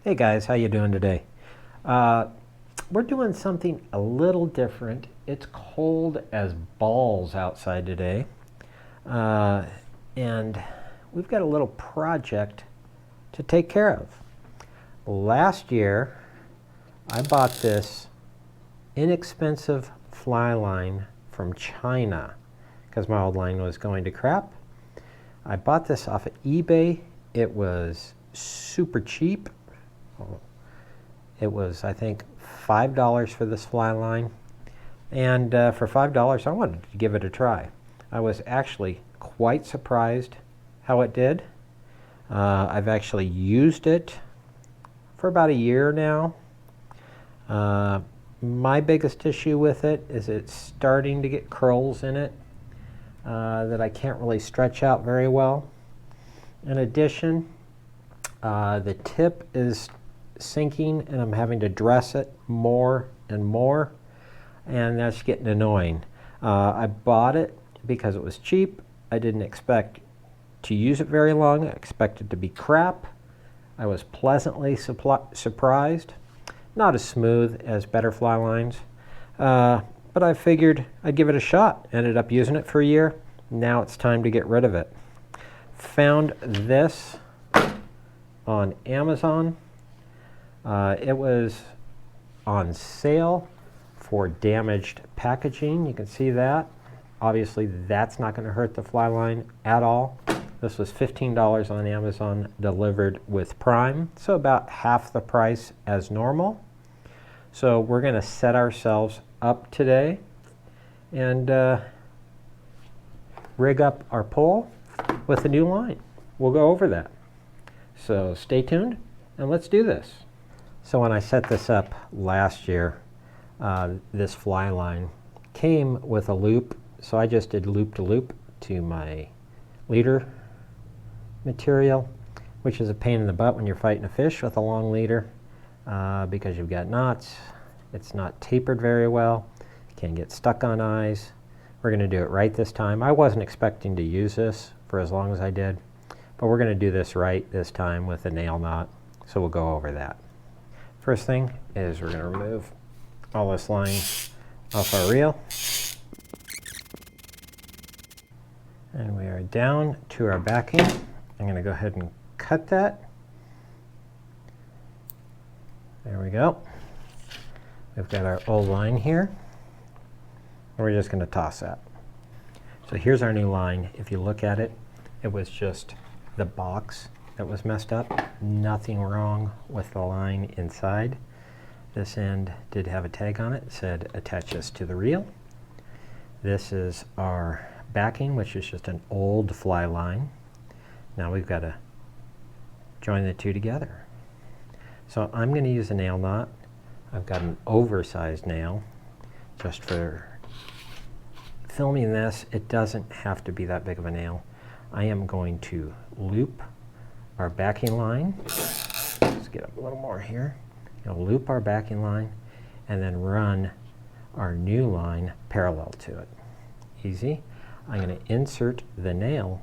Hey guys, how you doing today? We're doing something a little different. It's cold as balls outside today. And we've got a little project to take care of. Last year, I bought this inexpensive fly line from China because my old line was going to crap. I bought this off of eBay. It was super cheap. It was, I think, $5 for this fly line. And for $5, I wanted to give it a try. I was actually quite surprised how it did. I've actually used it for about a year now. My biggest issue with it is it's starting to get curls in it that I can't really stretch out very well. In addition, the tip is sinking and I'm having to dress it more and more, and that's getting annoying. I bought it because it was cheap. I didn't expect to use it very long. I expected it to be crap. I was pleasantly surprised. Not as smooth as better fly lines, but I figured I'd give it a shot. Ended up using it for a year. Now it's time to get rid of it. Found this on Amazon. It was on sale for damaged packaging. You can see that. Obviously, that's not going to hurt the fly line at all. This was $15 on Amazon, delivered with Prime, so about half the price as normal. So we're going to set ourselves up today and rig up our pole with a new line. We'll go over that. So stay tuned and let's do this. So when I set this up last year, this fly line came with a loop. So I just did loop to loop to my leader material, which is a pain in the butt when you're fighting a fish with a long leader because you've got knots. It's not tapered very well. You can get stuck on eyes. We're going to do it right this time. I wasn't expecting to use this for as long as I did, but we're going to do this right this time with a nail knot. So we'll go over that. First thing is we're going to remove all this line off our reel. And we are down to our backing. I'm going to go ahead and cut that. There we go. We've got our old line here. And we're just going to toss that. So here's our new line. If you look at it, it was just the box that was messed up. Nothing wrong with the line inside. This end did have a tag on it. It said attach this to the reel. This is our backing, which is just an old fly line. Now we've got to join the two together. So I'm going to use a nail knot. I've got an oversized nail just for filming this. It doesn't have to be that big of a nail. I am going to loop our backing line. Let's get up a little more here. Loop our backing line and then run our new line parallel to it. Easy. I'm going to insert the nail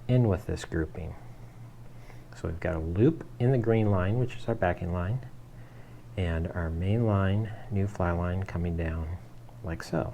in with this grouping. So we've got a loop in the green line, which is our backing line, and our main line, new fly line, coming down like so.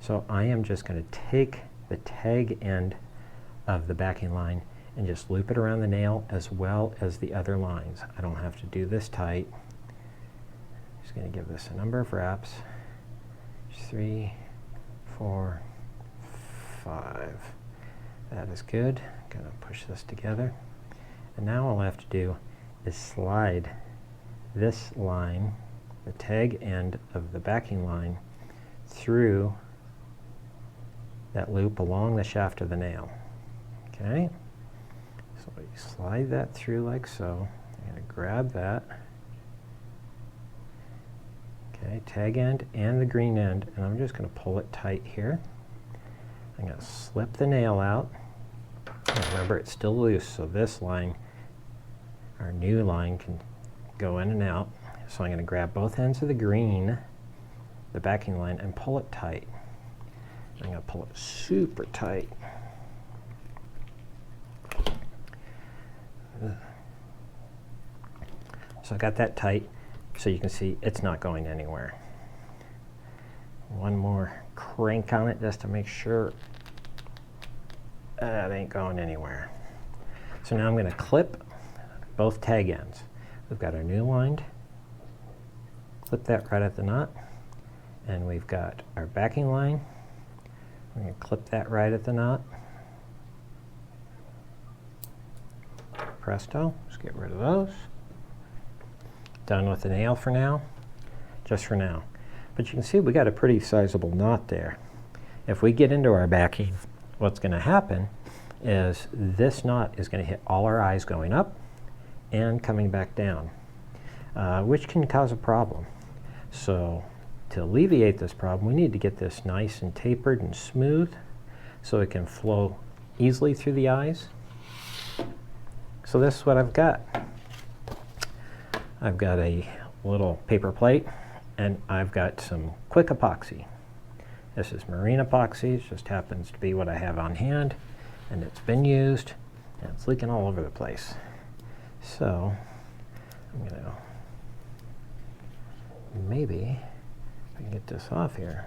So I am just going to take the tag end of the backing line and just loop it around the nail as well as the other lines. I don't have to do this tight. Just going to give this a number of wraps. 3, 4, 5. That is good. Going to push this together. And now all I have to do is slide this line, the tag end of the backing line, through that loop along the shaft of the nail. Okay? So you slide that through like so. I'm going to grab that. Okay, tag end and the green end, and I'm just going to pull it tight here. I'm going to slip the nail out. And remember, it's still loose, so this line, our new line, can go in and out. So I'm going to grab both ends of the green, the backing line, and pull it tight. I'm going to pull it super tight. So I got that tight, so you can see it's not going anywhere. One more crank on it just to make sure it ain't going anywhere. So now I'm going to clip both tag ends. We've got our new line, clip that right at the knot, and we've got our backing line. We're going to clip that right at the knot. Presto, let's get rid of those. Done with the nail for now, just for now. But you can see we got a pretty sizable knot there. If we get into our backing, what's going to happen is this knot is going to hit all our eyes going up and coming back down, which can cause a problem. So to alleviate this problem, we need to get this nice and tapered and smooth so it can flow easily through the eyes. So this is what I've got. I've got a little paper plate, and I've got some quick epoxy. This is marine epoxy. It just happens to be what I have on hand, and it's been used, and it's leaking all over the place. So I'm going to maybe, if I can get this off here.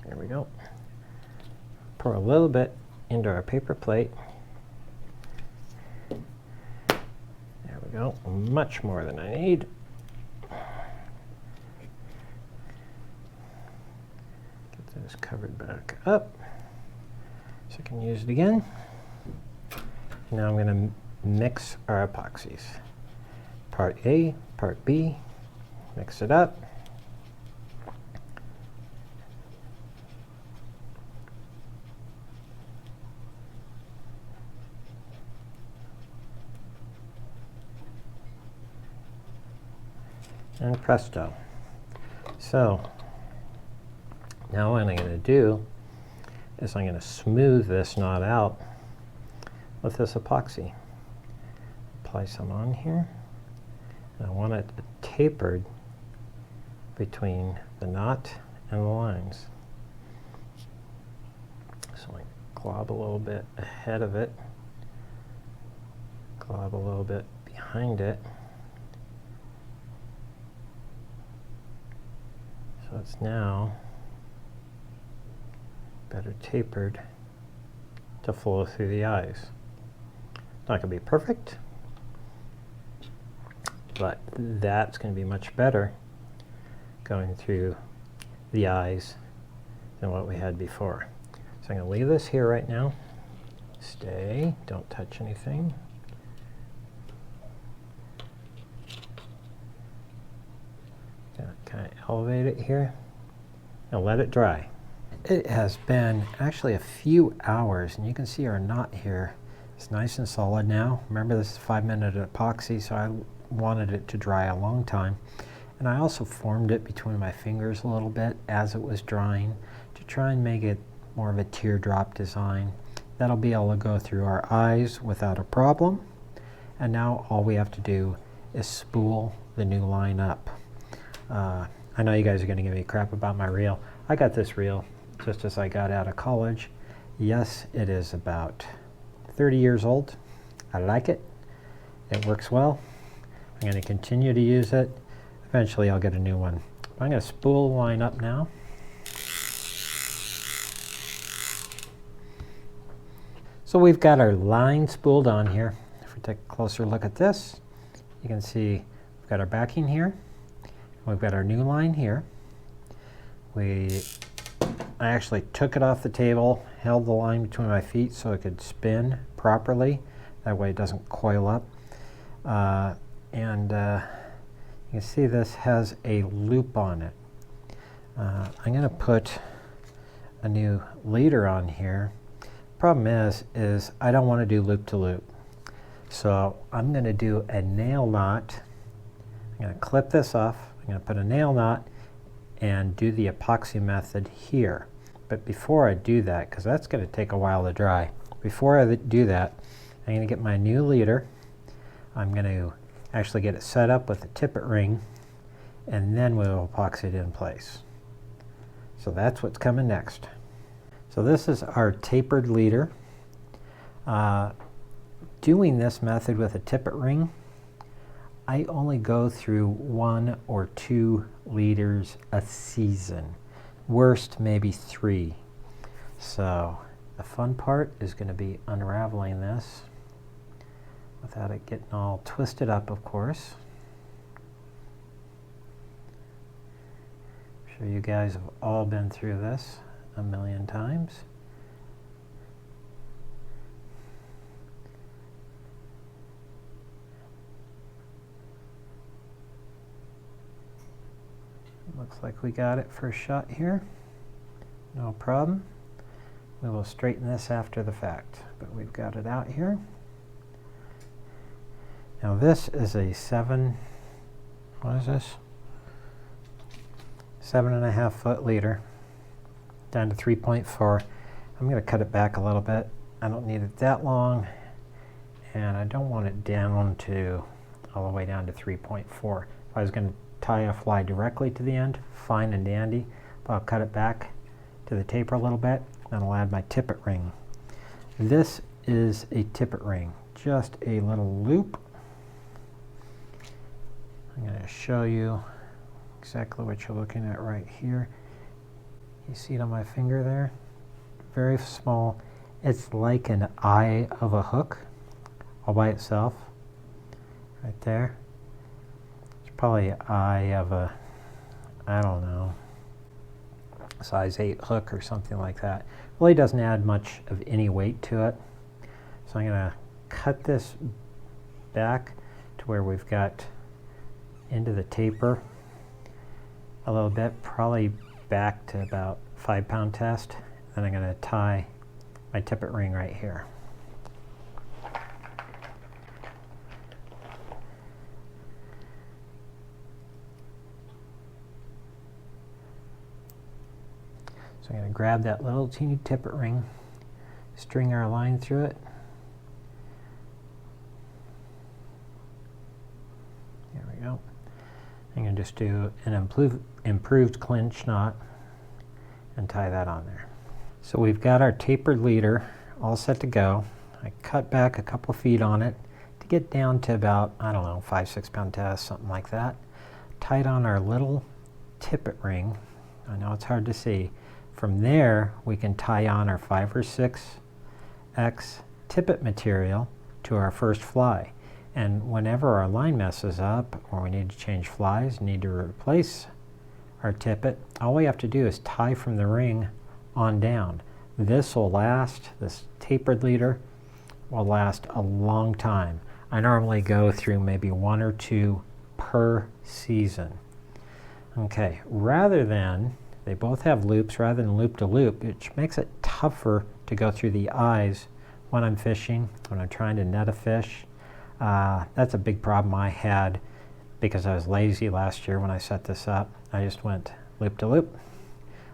There we go. Pour a little bit into our paper plate. There we go. Much more than I need. Get this covered back up so I can use it again. Now I'm going to mix our epoxies. Part A, part B, mix it up. And presto. So now what I'm going to do is I'm going to smooth this knot out with this epoxy. Apply some on here. And I want it tapered between the knot and the lines. So I glob a little bit ahead of it, glob a little bit behind it. So it's now better tapered to flow through the eyes. It's not going to be perfect, but that's going to be much better going through the eyes than what we had before. So I'm going to leave this here right now. Stay, don't touch anything. Kind of elevate it here and let it dry. It has been actually a few hours, and you can see our knot here is nice and solid now. Remember, this is 5-minute epoxy, so I wanted it to dry a long time. And I also formed it between my fingers a little bit as it was drying to try and make it more of a teardrop design. That'll be able to go through our eyes without a problem. And now all we have to do is spool the new line up. I know you guys are going to give me crap about my reel. I got this reel just as I got out of college. Yes, it is about 30 years old. I like it. It works well. I'm going to continue to use it. Eventually I'll get a new one. I'm going to spool the line up now. So we've got our line spooled on here. If we take a closer look at this, you can see we've got our backing here. We've got our new line here. I actually took it off the table, held the line between my feet so it could spin properly. That way it doesn't coil up. You can see this has a loop on it. I'm going to put a new leader on here. Problem is I don't want to do loop to loop. So I'm going to do a nail knot. I'm going to clip this off. I'm going to put a nail knot and do the epoxy method here. But before I do that, because that's going to take a while to dry, before I do that, I'm going to get my new leader. I'm going to actually get it set up with a tippet ring, and then we'll epoxy it in place. So that's what's coming next. So this is our tapered leader. doing this method with a tippet ring, I only go through 1 or 2 liters a season. Worst, maybe 3. So the fun part is going to be unraveling this without it getting all twisted up, of course. I'm sure you guys have all been through this a million times. Looks like we got it first shot here. No problem. We will straighten this after the fact, but we've got it out here. Now this is a 7.5 foot leader down to 3.4. I'm going to cut it back a little bit. I don't need it that long, and I don't want it down to all the way down to 3.4. If I was going to tie a fly directly to the end, fine and dandy, but I'll cut it back to the taper a little bit, and I'll add my tippet ring. This is a tippet ring, just a little loop. I'm going to show you exactly what you're looking at right here. You see it on my finger there? Very small. It's like an eye of a hook all by itself, right there. It's probably an eye of a, I don't know, size 8 hook or something like that. Really doesn't add much of any weight to it. So I'm going to cut this back to where we've got into the taper a little bit, probably back to about 5-pound test. Then I'm going to tie my tippet ring right here. So I'm going to grab that little teeny tippet ring, string our line through it. There we go. I'm going to just do an improved clinch knot and tie that on there. So we've got our tapered leader all set to go. I cut back a couple feet on it to get down to about, I don't know, 5-6 pound test, something like that. Tied on our little tippet ring. I know it's hard to see. From there, we can tie on our 5 or 6x tippet material to our first fly. And whenever our line messes up, or we need to change flies, need to replace our tippet, all we have to do is tie from the ring on down. This will last, this tapered leader will last a long time. I normally go through maybe 1 or 2 per season. Okay, rather than, they both have loops rather than loop to loop, which makes it tougher to go through the eyes when I'm fishing, when I'm trying to net a fish. That's a big problem I had because I was lazy last year when I set this up. I just went loop to loop,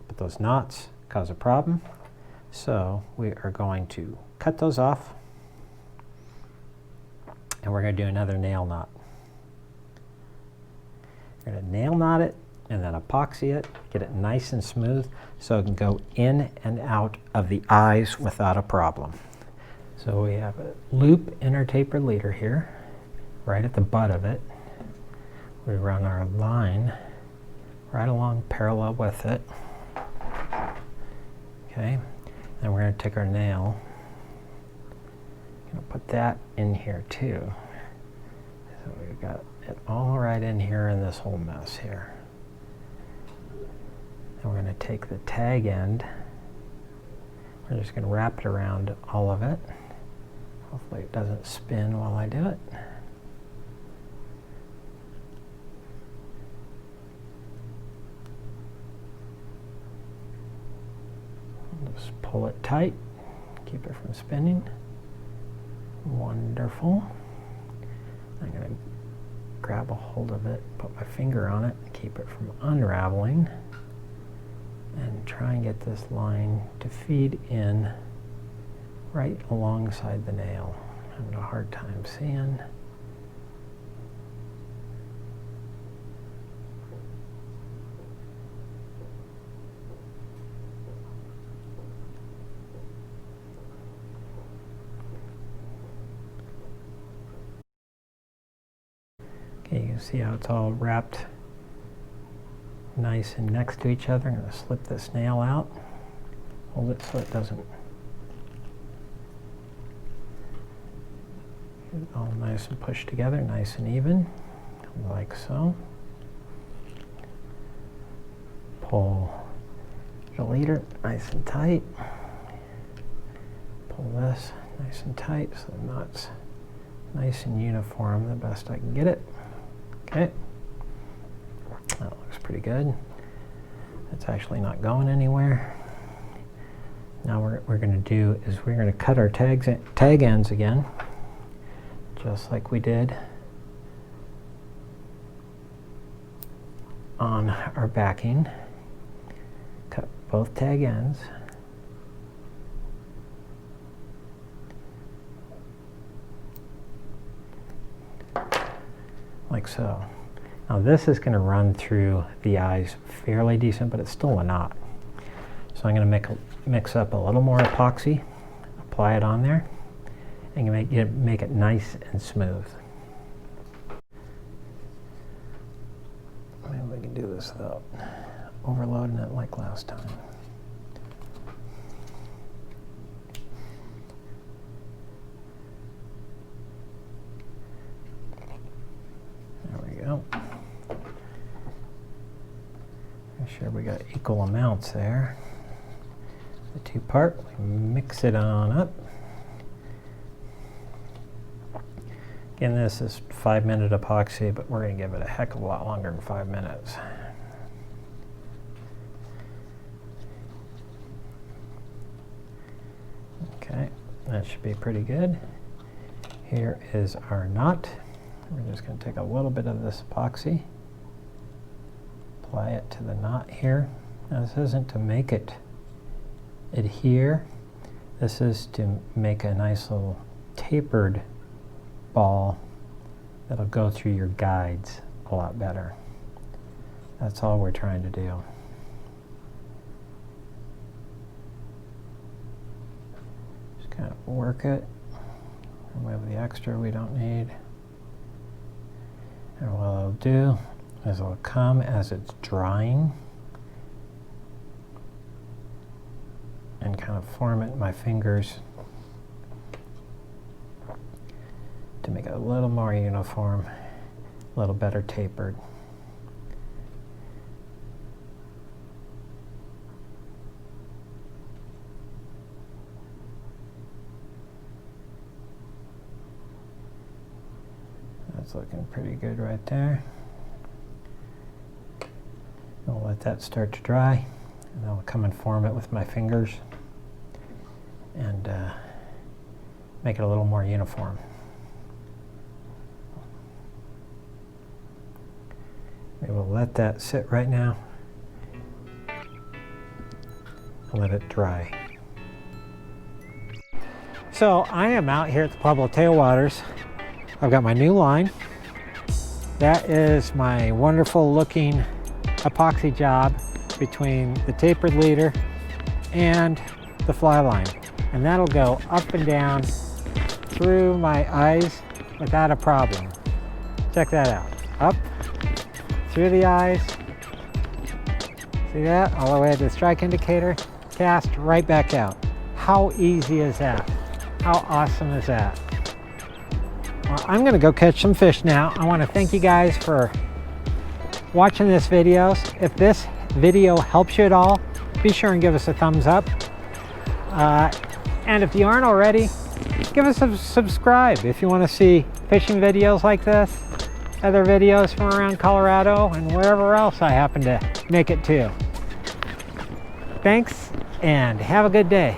but those knots cause a problem. So we are going to cut those off, and we're going to do another nail knot. We're going to nail knot it and then epoxy it, get it nice and smooth so it can go in and out of the eyes without a problem. So we have a loop in our tapered leader here, right at the butt of it. We run our line right along parallel with it. Okay, then we're going to take our nail, going to put that in here too. So we've got it all right in here in this whole mess here. And we're going to take the tag end, we're just going to wrap it around all of it. Hopefully it doesn't spin while I do it. Just pull it tight, keep it from spinning. Wonderful. I'm going to grab a hold of it, put my finger on it, keep it from unraveling, and try and get this line to feed in right alongside the nail. I'm having a hard time seeing. Okay, you can see how it's all wrapped nice and next to each other. I'm going to slip this nail out. Hold it so it doesn't get it all nice and pushed together, nice and even, like so. Pull the leader nice and tight. Pull this nice and tight so the knot's nice and uniform the best I can get it. Okay, that looks pretty good. It's actually not going anywhere. Now what we're going to do is we're going to cut our tag ends again, just like we did on our backing. Cut both tag ends. Like so. Now this is going to run through the eyes fairly decent, but it's still a knot. So I'm going to mix up a little more epoxy, apply it on there, and make it nice and smooth. Maybe we can do this without overloading it like last time. Go. Make sure we got equal amounts there. The two part, we mix it on up. Again, this is 5-minute epoxy, but we're going to give it a heck of a lot longer than 5 minutes. Okay, that should be pretty good. Here is our knot. We're just going to take a little bit of this epoxy, apply it to the knot here. Now this isn't to make it adhere. This is to make a nice little tapered ball that'll go through your guides a lot better. That's all we're trying to do. Just kind of work it, remove the extra we don't need. And what I'll do is I'll come as it's drying and kind of form it in my fingers to make it a little more uniform, a little better tapered. That's looking pretty good right there. I'll let that start to dry, and I'll come and form it with my fingers and make it a little more uniform. Maybe we'll let that sit right now and let it dry. So I am out here at the Pueblo Tailwaters. I've got my new line. That is my wonderful looking epoxy job between the tapered leader and the fly line. And that'll go up and down through my eyes without a problem. Check that out. Up, through the eyes. See that? All the way to the strike indicator. Cast right back out. How easy is that? How awesome is that? Well, I'm going to go catch some fish now. I want to thank you guys for watching this video. If this video helps you at all, be sure and give us a thumbs up. And if you aren't already, give us a subscribe if you want to see fishing videos like this, other videos from around Colorado and wherever else I happen to make it to. Thanks, and have a good day.